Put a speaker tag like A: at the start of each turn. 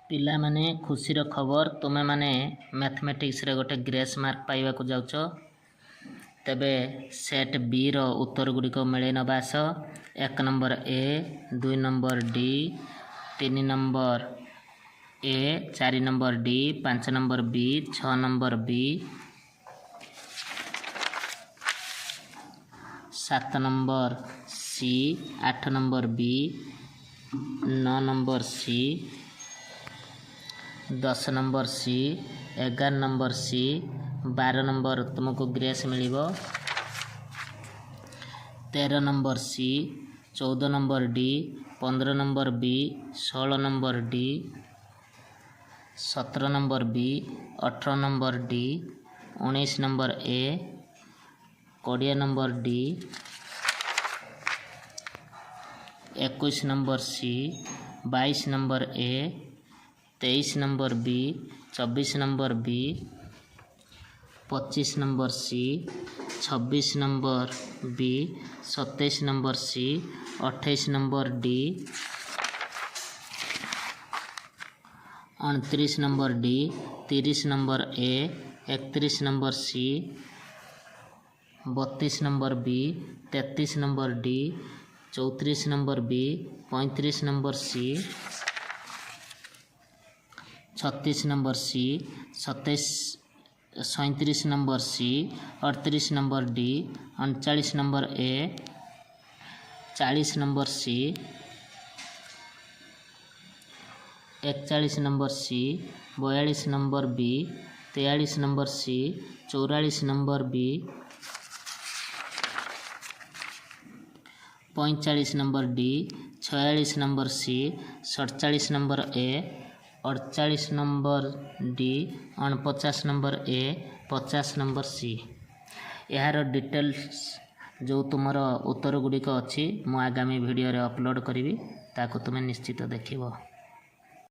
A: पिला माने खुशीर खबर तुमे माने मैथमेटिक्स रे गोटे ग्रेस मार्क पाइबा को जाउछ। तेबे सेट बी रो उत्तर गुडी को मिले नबास 1 number A 2 number D 3 number A 4 number D 5 number B 6 number B 7 number C 8 number B 9 number C 10 number C 11 number C 12 number तुमको ग्रेस मिलिबो 13 number C 14 number D 15 number B 16 number D 17 number B 18 number D 19 number A 20 number D 21 number C 22 number A 23 number B 24 number B 25 number C 26 number B 27 number C 28 number D 29 number D 30 number A 31 number C 32 number B 33 number D 34 number B 35 number C 36 number C 37 number C 38 number D 39 number A 40 number C 41 number C 42 number B 43 number C 44 number B 45 number D 46 number C 47 number A 48 number D 49 number A 50 number C. यार details जो तुमर उत्तर गुड़िक अच्छी मु आगामी video रे upload करी ताको तुम्हें निश्चित देखिबो।